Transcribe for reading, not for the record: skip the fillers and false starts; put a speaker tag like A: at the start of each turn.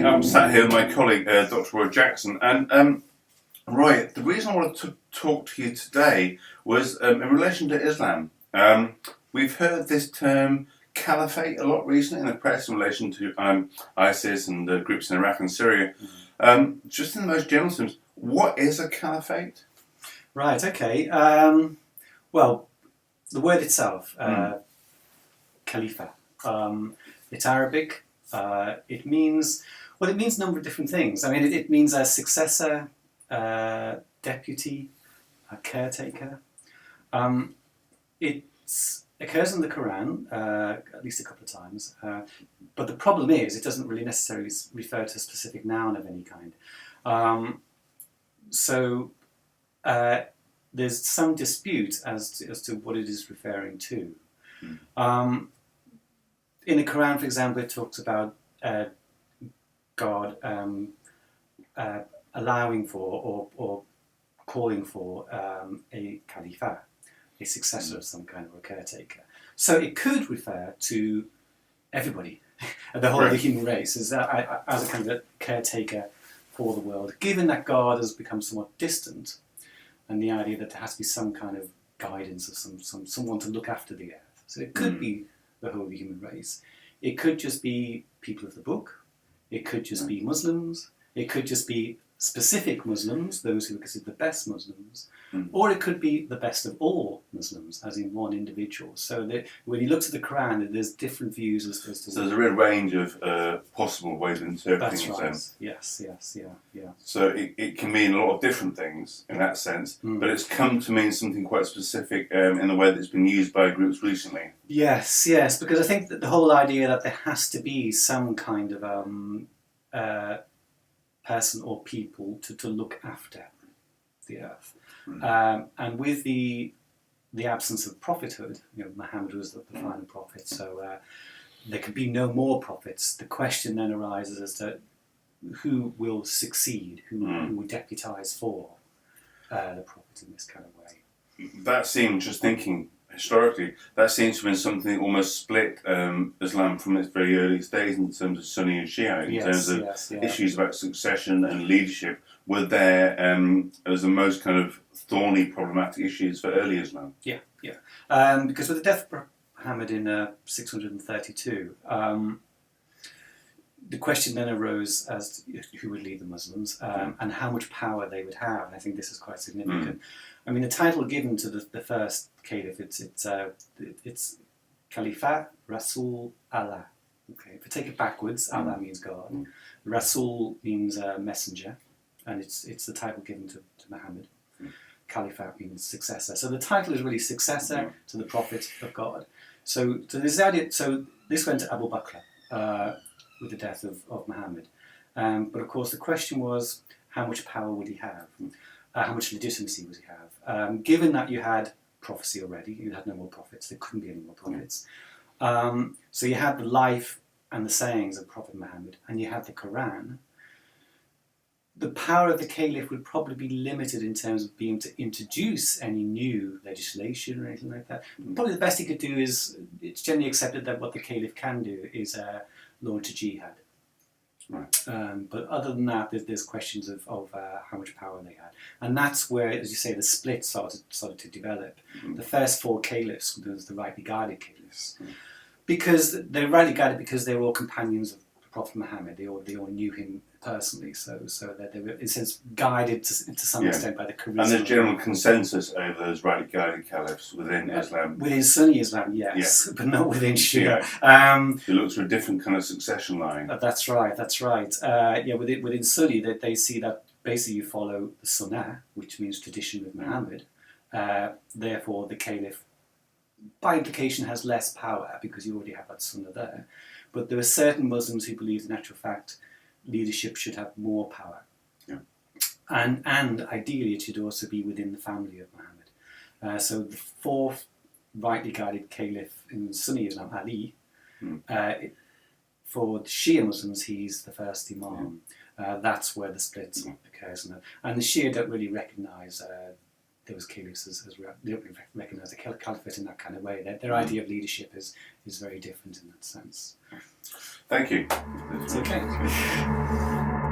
A: I'm sat here with my colleague, Dr. Roy Jackson, and Roy, the reason I wanted to talk to you today was in relation to Islam. We've heard this term Caliphate a lot recently in the press in relation to ISIS and the groups in Iraq and Syria. Just in the most general terms, what is a caliphate?
B: Right, okay. Well, the word itself, Khalifa, it's Arabic. It means a number of different things. I mean, it means a successor, deputy, a caretaker. It occurs in the Quran at least a couple of times, but the problem is it doesn't really necessarily refer to a specific noun of any kind. There's some dispute as to what it is referring to. In the Quran, for example, it talks about God allowing for or calling for a Khalifa, a successor of some kind of a caretaker. So it could refer to everybody, the whole of the human race, as a kind of a caretaker for the world, given that God has become somewhat distant, and the idea that there has to be some kind of guidance of someone to look after the earth. So it could be the whole of the human race. It could just be people of the book. It could just be Muslims. It could just be specific Muslims, those who are considered the best Muslims. Or it could be the best of all Muslims, as in one individual. So that when you look to the Quran, there's different views as to...
A: So there's a real range of possible ways of interpreting
B: it.
A: That's right.
B: Yes, yeah.
A: So it can mean a lot of different things in that sense, but it's come to mean something quite specific in the way that it's been used by groups recently.
B: Yes, because I think that the whole idea that there has to be some kind of person or people to look after the earth. And with the absence of prophethood, Muhammad was the final prophet, so there could be no more prophets. The question then arises as to who will succeed, who will deputise for the prophet in this kind of way.
A: That seemed, just thinking historically, that seems to have been something that almost split Islam from its very earliest days in terms of Sunni and Shia, in terms of issues about succession and leadership were there as the most kind of thorny, problematic issues for early Islam.
B: Yeah. Because with the death of Muhammad in 632, the question then arose as to who would lead the Muslims and how much power they would have. And I think this is quite significant. I mean, the title given to the first caliph, it's Caliphate Rasul Allah. Okay, if I take it backwards, Allah means God. Rasul means messenger, and it's the title given to Muhammad. Caliphate means successor. So the title is really successor to the Prophet of God. So this idea. So this went to Abu Bakr with the death of Muhammad. But of course, the question was, how much power would he have? How much legitimacy would he have? Given that you had prophecy already, you had no more prophets, there couldn't be any more prophets. So you had the life and the sayings of Prophet Muhammad, and you had the Quran. The power of the caliph would probably be limited in terms of being able to introduce any new legislation or anything like that. Probably the best he could do is, it's generally accepted that what the caliph can do is launch a jihad. Right. But other than that, there's questions of how much power they had. And that's where, as you say, the split started to develop. The first four caliphs, the rightly guided caliphs, because they're rightly guided because they were all companions of Prophet Muhammad. They all knew him personally, so that they were, in a sense, guided to some extent by the charisma.
A: And there's general consensus over those rightly guided caliphs within Islam.
B: Within Sunni Islam, yes, but not within Shia.
A: It looks for a different kind of succession line.
B: That's right. Within Sunni, they see that basically you follow the Sunnah, which means tradition with Muhammad. Therefore, the caliph, by implication, has less power because you already have that Sunnah there. But there are certain Muslims who believe, in actual fact, leadership should have more power. Yeah. And ideally it should also be within the family of Muhammad. So the fourth rightly guided caliph in Sunni Islam, Ali, for the Shia Muslims, he's the first Imam. That's where the split occurs. And the Shia don't really recognise those caliphs they don't really recognise the caliphate in that kind of way. Their idea of leadership is very different in that sense.
A: Thank you.
B: It's okay.